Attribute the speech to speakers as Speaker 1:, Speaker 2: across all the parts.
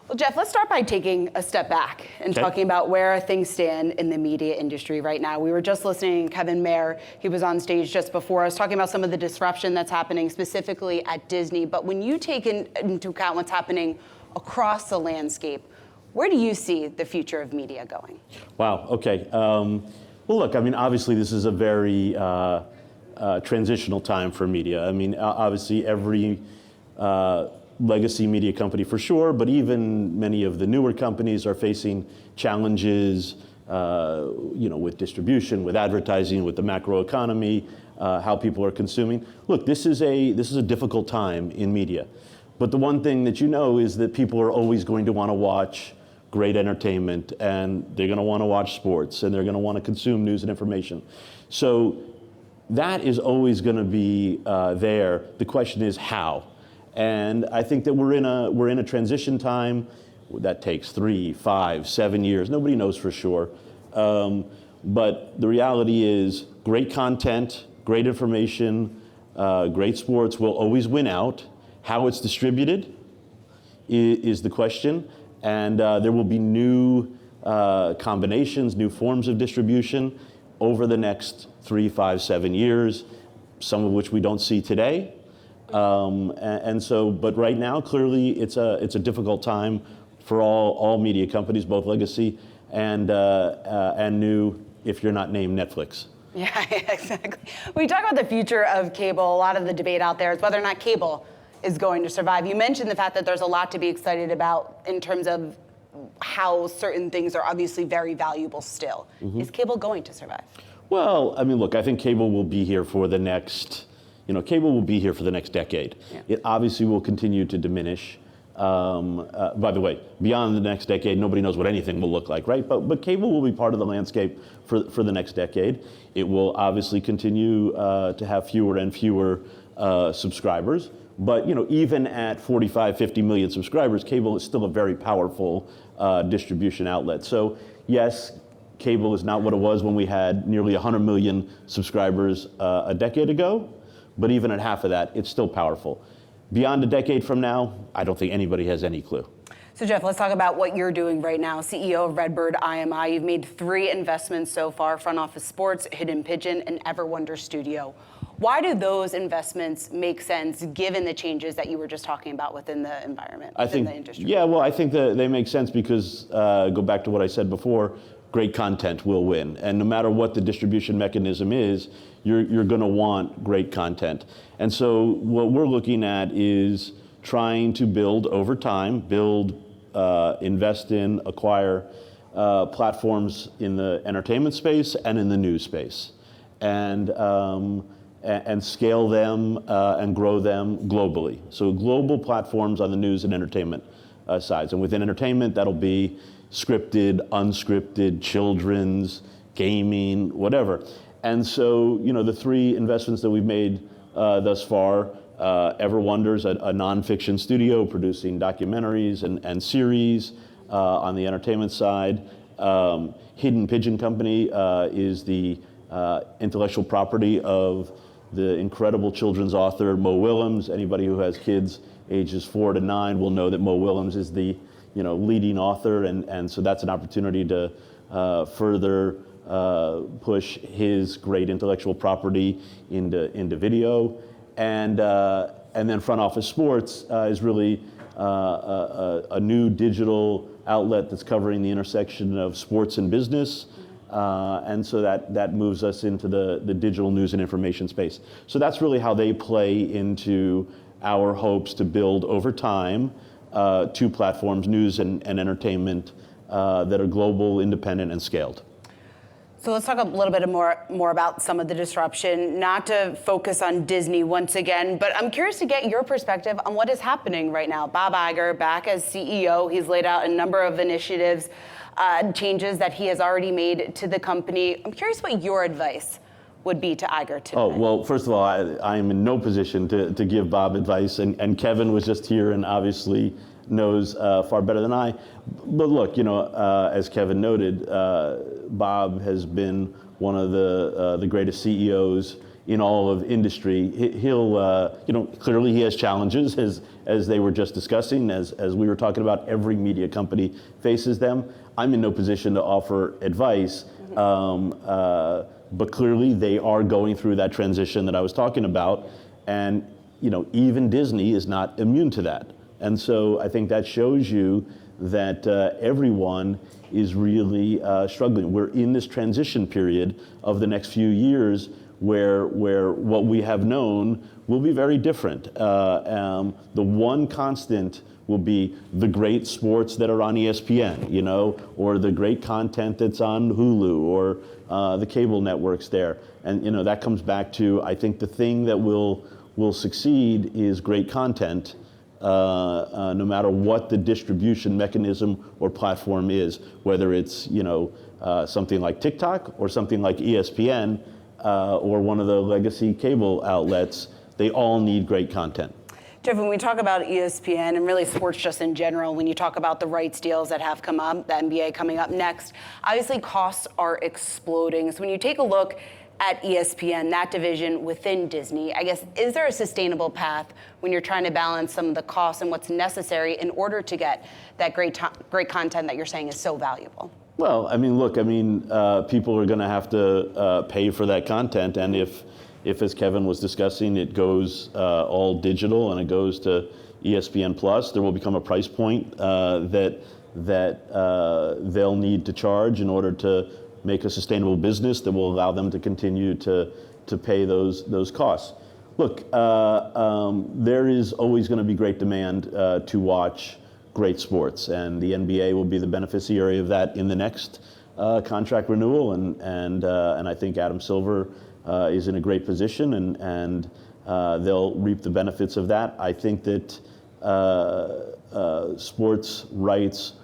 Speaker 1: Well, Jeff, let's start by taking a step back and talking about where things stand in the media industry right now. We were just listening to Kevin Mayer. He was on stage just before us talking about some of the disruption that's happening specifically at Disney. But when you take into account what's happening across the landscape, where do you see the future of media going?
Speaker 2: Wow, okay. Well, look, I mean, obviously this is a very transitional time for media. I mean, obviously every legacy media company for sure, but even many of the newer companies are facing challenges, with distribution, with advertising, with the macro economy, how people are consuming. Look, this is a difficult time in media, but the one thing that you know is that people are always going to want to watch great entertainment, and they're going to want to watch sports, and they're going to want to consume news and information. So that is always going to be there. The question is how. And I think that we're in a transition time that takes 3, 5, 7 years. Nobody knows for sure. But the reality is great content, great information, great sports will always win out. How it's distributed is the question. And there will be new combinations, new forms of distribution over the next 3, 5, 7 years, some of which we don't see today. But right now, clearly, it's a difficult time for all media companies, both legacy and new, if you're not named Netflix.
Speaker 1: Yeah, exactly. When you talk about the future of cable, a lot of the debate out there is whether or not cable is going to survive. You mentioned the fact that there's a lot to be excited about in terms of how certain things are obviously very valuable still. Mm-hmm. Is cable going to survive? Well,
Speaker 2: I mean, look, I think cable will be here for the next decade. Yeah. It obviously will continue to diminish. By the way, beyond the next decade, nobody knows what anything will look like, right? But cable will be part of the landscape for the next decade. It will obviously continue to have fewer and fewer subscribers. But even at 45, 50 million subscribers, cable is still a very powerful distribution outlet. So yes, cable is not what it was when we had nearly 100 million subscribers a decade ago. But even at half of that, it's still powerful. Beyond a decade from now, I don't think anybody has any clue.
Speaker 1: So Jeff, let's talk about what you're doing right now. CEO of RedBird IMI, you've made 3 investments so far: Front Office Sports, Hidden Pigeon, and Everwonder Studio. Why do those investments make sense given the changes that you were just talking about within the environment, within the industry?
Speaker 2: Yeah, well, I think that they make sense because, go back to what I said before, great content will win. And no matter what the distribution mechanism is, you're going to want great content. And so what we're looking at is trying to build over time, invest in, acquire platforms in the entertainment space and in the news space, and scale them and grow them globally. So global platforms on the news and entertainment sides. And within entertainment, that'll be scripted, unscripted, children's, gaming, whatever. And so, the 3 investments that we've made thus far, Everwonder's a nonfiction studio producing documentaries and series on the entertainment side. Hidden Pigeon Company is the intellectual property of the incredible children's author Mo Willems. Anybody who has kids ages 4 to 9 will know that Mo Willems is the leading author, and so that's an opportunity to further push his great intellectual property into video, and then Front Office Sports is really a new digital outlet that's covering the intersection of sports and business, and so that moves us into the digital news and information space. So that's really how they play into our hopes to build over time 2 platforms, news and entertainment, that are global, independent, and scaled.
Speaker 1: So let's talk a little bit more about some of the disruption, not to focus on Disney once again, but I'm curious to get your perspective on what is happening right now. Bob Iger, back as CEO, he's laid out a number of initiatives, changes that he has already made to the company. I'm curious what your advice would be to Iger today.
Speaker 2: Oh, well, first of all, I am in no position to give Bob advice, and Kevin was just here and obviously knows far better than I. But look, as Kevin noted, Bob has been one of the greatest CEOs in all of industry. He'll, clearly he has challenges as they were just discussing, as we were talking about. Every media company faces them. I'm in no position to offer advice, but clearly they are going through that transition that I was talking about, and even Disney is not immune to that. And so I think that shows you that everyone is really struggling. We're in this transition period of the next few years where what we have known will be very different. The one constant will be the great sports that are on ESPN, or the great content that's on Hulu, or the cable networks there. And that comes back to, I think the thing that will succeed is great content, no matter what the distribution mechanism or platform is, whether it's something like TikTok or something like ESPN, or one of the legacy cable outlets. They all need great content.
Speaker 1: Jeff, when we talk about ESPN and really sports just in general, when you talk about the rights deals that have come up, the NBA coming up next, obviously costs are exploding. So when you take a look at ESPN, that division within Disney, I guess, is there a sustainable path when you're trying to balance some of the costs and what's necessary in order to get that great content that you're saying is so valuable?
Speaker 2: Well, people are going to have to pay for that content, and if as Kevin was discussing, it goes all digital and it goes to ESPN Plus, there will become a price point that they'll need to charge in order to make a sustainable business that will allow them to continue to pay those costs. Look, there is always going to be great demand to watch great sports, and the NBA will be the beneficiary of that in the next contract renewal, and I think Adam Silver is in a great position, and they'll reap the benefits of that. I think that sports rights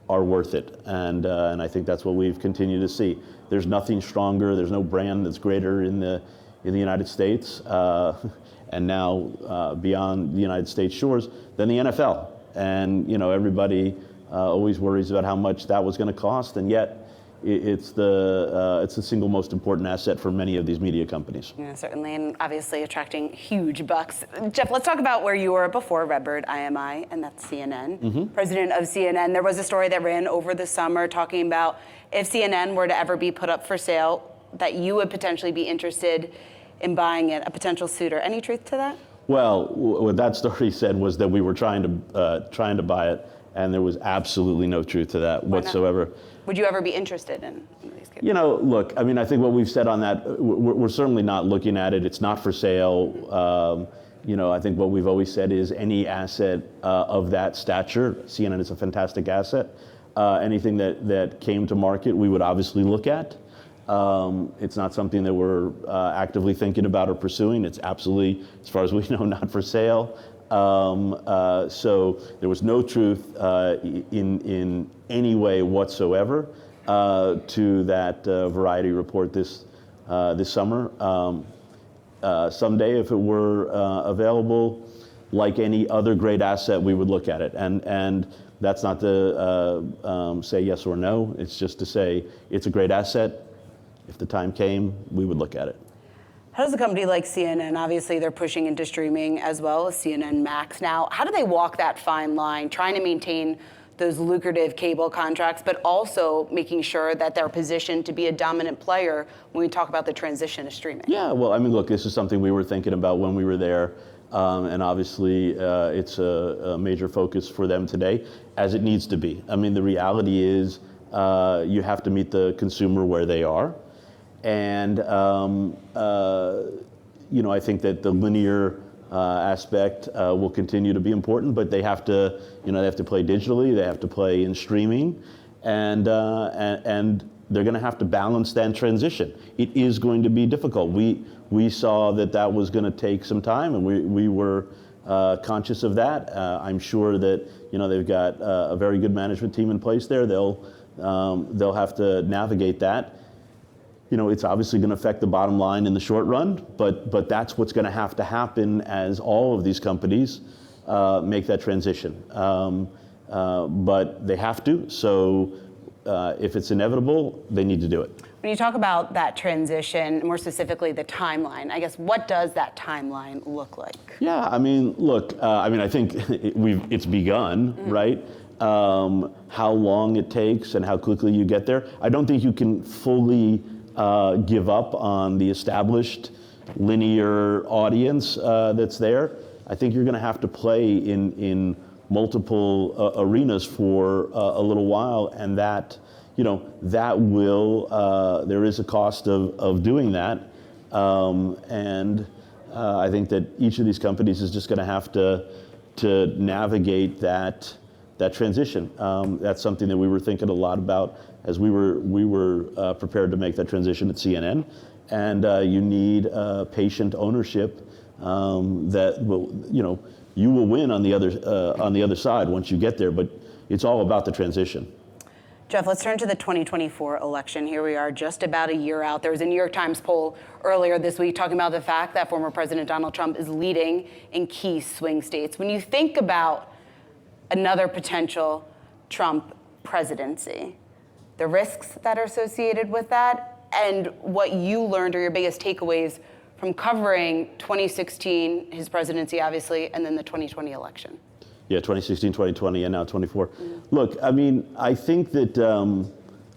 Speaker 2: are worth it, and I think that's what we've continued to see. There's nothing stronger. There's no brand that's greater in the United States, and now beyond the United States shores, than the NFL. And everybody always worries about how much that was going to cost, and yet it's the single most important asset for many of these media companies.
Speaker 1: Yeah, certainly, and obviously attracting huge bucks. Jeff, let's talk about where you were before RedBird, IMI, and that's CNN. Mm-hmm. President of CNN. There was a story that ran over the summer talking about if CNN were to ever be put up for sale, that you would potentially be interested in buying it, a potential suitor. Any truth to that? Well,
Speaker 2: what that story said was that we were trying to buy it, and there was absolutely no truth to that whatsoever.
Speaker 1: Would you ever be interested in these cases?
Speaker 2: Look, I think what we've said on that, we're certainly not looking at it. It's not for sale. I think what we've always said is any asset of that stature, CNN is a fantastic asset. Anything that came to market, we would obviously look at. It's not something that we're actively thinking about or pursuing. It's absolutely, as far as we know, not for sale. So there was no truth in any way whatsoever to that Variety report this summer. Someday, if it were available, like any other great asset, we would look at it. And that's not to say yes or no. It's just to say it's a great asset. If the time came, we would look at it.
Speaker 1: How does a company like CNN, obviously they're pushing into streaming as well as CNN Max now, how do they walk that fine line, trying to maintain those lucrative cable contracts, but also making sure that they're positioned to be a dominant player when we talk about the transition to streaming?
Speaker 2: Yeah, well, look, this is something we were thinking about when we were there, and obviously it's a major focus for them today, as it needs to be. The reality is you have to meet the consumer where they are. And I think that the linear aspect will continue to be important, but they have to, play digitally, they have to play in streaming, and they're going to have to balance that transition. It is going to be difficult. We saw that was going to take some time, and we were conscious of that. I'm sure that they've got a very good management team in place there. They'll have to navigate that. It's obviously going to affect the bottom line in the short run, but that's what's going to have to happen as all of these companies make that transition. But they have to. So if it's inevitable, they need to do it.
Speaker 1: When you talk about that transition, more specifically the timeline, I guess what does that timeline look like?
Speaker 2: Yeah, I mean, look, I think it's begun, right? How long it takes and how quickly you get there. I don't think you can fully give up on the established linear audience that's there. I think you're going to have to play in multiple arenas for a little while, and that that will, there is a cost of doing that. And I think that each of these companies is just going to have to navigate that transition. That's something that we were thinking a lot about as we were prepared to make that transition at CNN. And you need patient ownership that will, you will win on the other side once you get there, but it's all about the transition.
Speaker 1: Jeff, let's turn to the 2024 election. Here we are just about a year out. There was a New York Times poll earlier this week talking about the fact that former President Donald Trump is leading in key swing states. When you think about another potential Trump presidency, the risks that are associated with that, and what you learned or your biggest takeaways from covering 2016, his presidency obviously, and then the 2020 election.
Speaker 2: Yeah, 2016, 2020, and now 24. Look, I mean, I think that,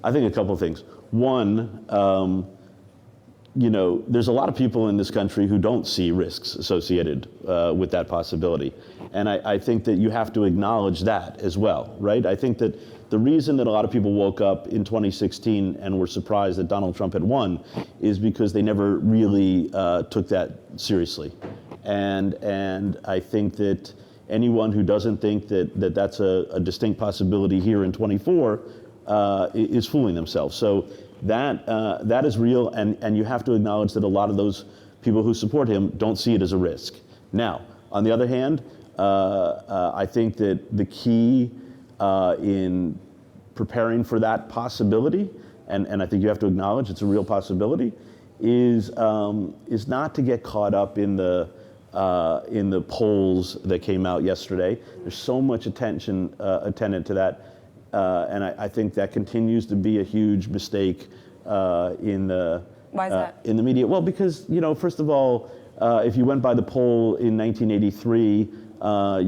Speaker 2: I think a couple of things. One, there's a lot of people in this country who don't see risks associated with that possibility. And I think that you have to acknowledge that as well, right? I think that the reason that a lot of people woke up in 2016 and were surprised that Donald Trump had won is because they never really took that seriously. And I think that anyone who doesn't think that that's a distinct possibility here in 24 is fooling themselves. So that is real, and you have to acknowledge that a lot of those people who support him don't see it as a risk. Now, on the other hand, I think that the key in preparing for that possibility, and I think you have to acknowledge it's a real possibility, is not to get caught up in the polls that came out yesterday. There's so much attention attendant to that, and I think that continues to be a huge mistake in the
Speaker 1: Why is that?
Speaker 2: In the media. Well, because first of all, if you went by the poll in 1983,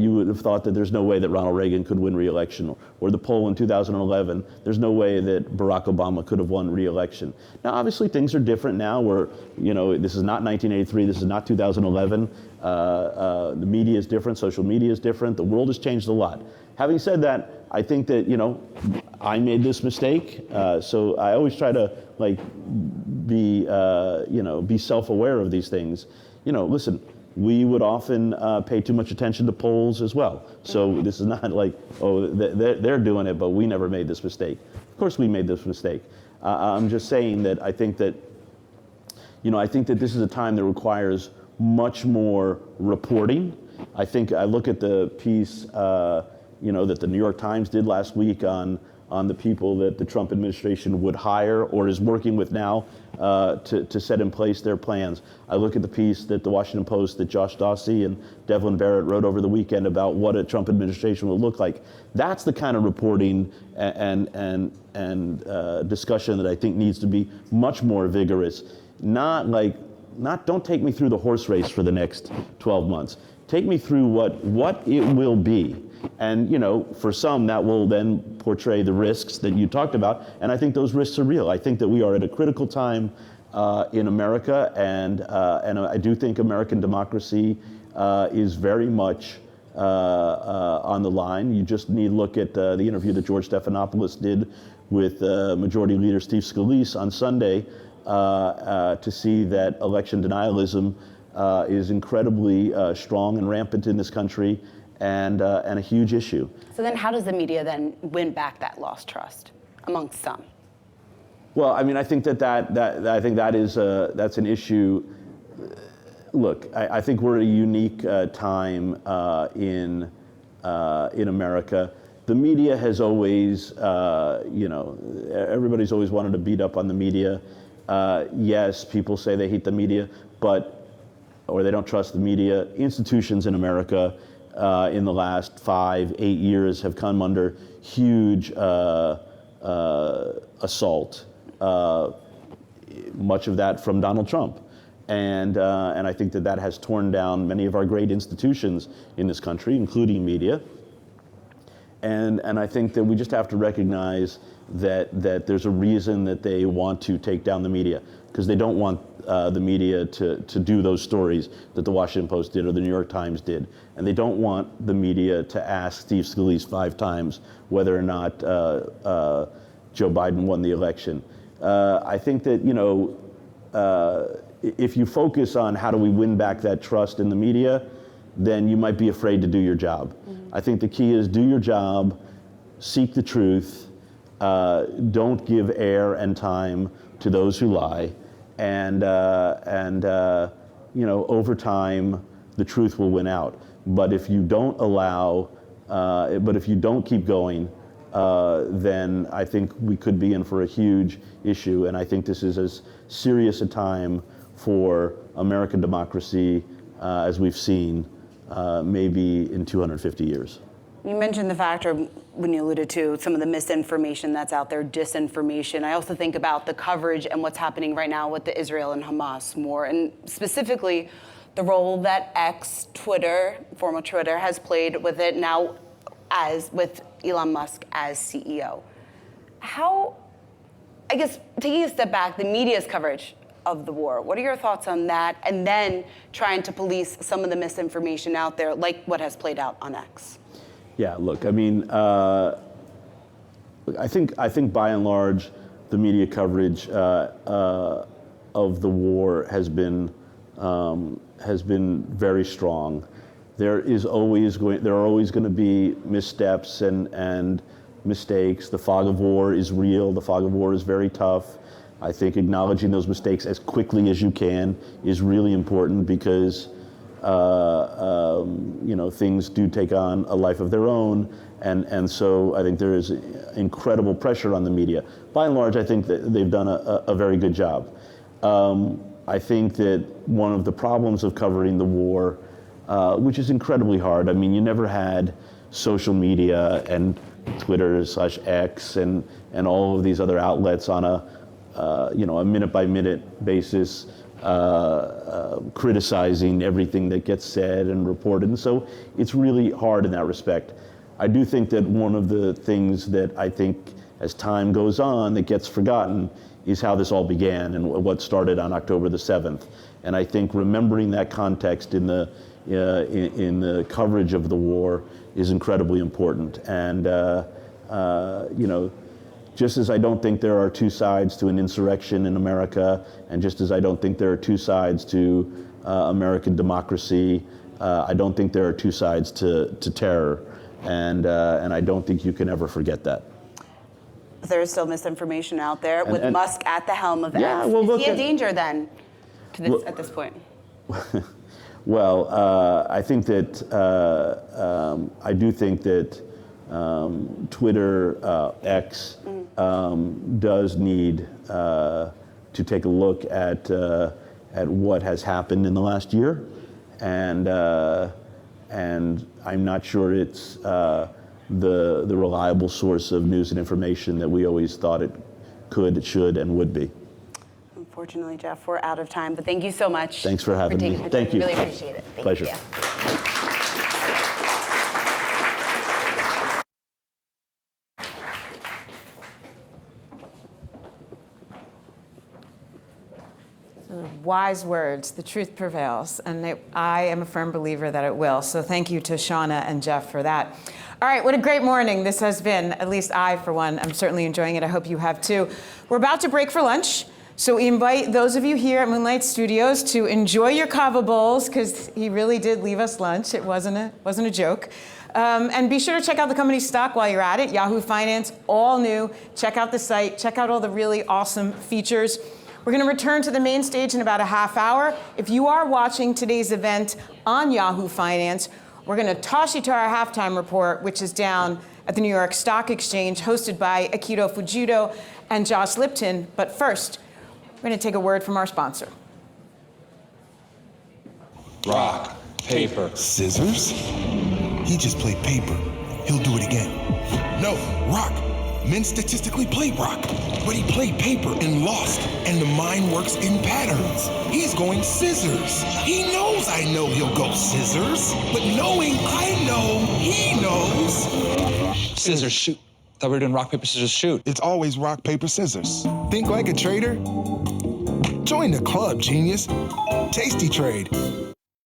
Speaker 2: you would have thought that there's no way that Ronald Reagan could win re-election, or the poll in 2011, there's no way that Barack Obama could have won re-election. Now, obviously, things are different now where, this is not 1983, this is not 2011. The media is different, social media is different, the world has changed a lot. Having said that, I think that, I made this mistake, so I always try to, be self-aware of these things. Listen, we would often pay too much attention to polls as well. So this is not like, they're doing it, but we never made this mistake. Of course we made this mistake. I'm just saying that I think that this is a time that requires much more reporting. I think I look at the piece, that the New York Times did last week on the people that the Trump administration would hire or is working with now to set in place their plans. I look at the piece that the Washington Post that Josh Dawsey and Devlin Barrett wrote over the weekend about what a Trump administration will look like. That's the kind of reporting and discussion that I think needs to be much more vigorous. Don't take me through the horse race for the next 12 months. Take me through what it will be. And, for some, that will then portray the risks that you talked about. And I think those risks are real. I think that we are at a critical time in America. And I do think American democracy is very much on the line. You just need to look at the interview that George Stephanopoulos did with Majority Leader Steve Scalise on Sunday to see that election denialism is incredibly strong and rampant in this country. And a huge issue.
Speaker 1: So then how does the media then win back that lost trust amongst some?
Speaker 2: Well, I think that's an issue. Look, I think we're at a unique time in America. The media has always, everybody's always wanted to beat up on the media. Yes, people say they hate the media, or they don't trust the media. Institutions in America in the last 5-8 years have come under huge assault, much of that from Donald Trump. And I think that has torn down many of our great institutions in this country, including media. And I think that we just have to recognize that there's a reason that they want to take down the media, because they don't want the media to do those stories that the Washington Post did or the New York Times did. And they don't want the media to ask Steve Scalise 5 times whether or not Joe Biden won the election. I think that, if you focus on how do we win back that trust in the media, then you might be afraid to do your job. Mm-hmm. I think the key is do your job, seek the truth, don't give air and time to those who lie, and over time the truth will win out. But if you don't if you don't keep going, then I think we could be in for a huge issue. And I think this is as serious a time for American democracy as we've seen maybe in 250 years.
Speaker 1: You mentioned the factor when you alluded to some of the misinformation that's out there, disinformation. I also think about the coverage and what's happening right now with the Israel and Hamas war, and specifically the role that Twitter, former Twitter, has played with it now with Elon Musk as CEO. How, I guess, taking a step back, the media's coverage of the war, what are your thoughts on that? And then trying to police some of the misinformation out there, like what has played out on X.
Speaker 2: Yeah, look, I mean, I think by and large, the media coverage of the war has been very strong. There are always going to be missteps and mistakes. The fog of war is real. The fog of war is very tough. I think acknowledging those mistakes as quickly as you can is really important, because things do take on a life of their own, and so I think there is incredible pressure on the media. By and large, I think that they've done a very good job. I think that one of the problems of covering the war, which is incredibly hard, I mean, you never had social media and Twitter/X and all of these other outlets on a minute-by-minute basis, criticizing everything that gets said and reported. And so it's really hard in that respect. I do think that one of the things that I think as time goes on that gets forgotten is how this all began and what started on October the 7th. And I think remembering that context in the coverage of the war is incredibly important. And, just as I don't think there are two sides to an insurrection in America, and just as I don't think there are two sides to American democracy, I don't think there are two sides to terror, and I don't think you can ever forget that.
Speaker 1: There is still misinformation out there with Musk at the helm of X.
Speaker 2: Well,
Speaker 1: is he a danger then at this point?
Speaker 2: Well, I think that I do think that Twitter, X, does need to take a look at what has happened in the last year, and I'm not sure it's the reliable source of news and information that we always thought it could, it should, and would be.
Speaker 1: Unfortunately, Jeff, we're out of time, but thank you so much.
Speaker 2: Thanks for having me. Thank you.
Speaker 1: Really appreciate it.
Speaker 2: Pleasure.
Speaker 1: You.
Speaker 3: Wise words, the truth prevails, and I am a firm believer that it will. So thank you to Seana and Jeff for that. All right, what a great morning this has been. At least I, for one, I'm certainly enjoying it. I hope you have too. We're about to break for lunch, so we invite those of you here at Moonlight Studios to enjoy your kava bowls, because he really did leave us lunch. It wasn't a joke. And be sure to check out the company's stock while you're at it. Yahoo Finance, all new. Check out the site. Check out all the really awesome features. We're going to return to the main stage in about a half hour. If you are watching today's event on Yahoo Finance, we're going to toss you to our halftime report, which is down at the New York Stock Exchange, hosted by Akito Fujito and Josh Lipton. But first, we're going to take a word from our sponsor.
Speaker 4: Rock, paper, scissors? He just played paper. He'll do it again. No, rock,
Speaker 5: Men statistically play rock, but he played paper and lost, and the mind works in patterns. He's going scissors. He knows I know he'll go scissors, but knowing I know he knows.
Speaker 4: Scissors, shoot. Thought we were doing rock, paper, scissors, shoot.
Speaker 5: It's always rock, paper, scissors. Think like a trader? Join the club, genius. Tasty Trade.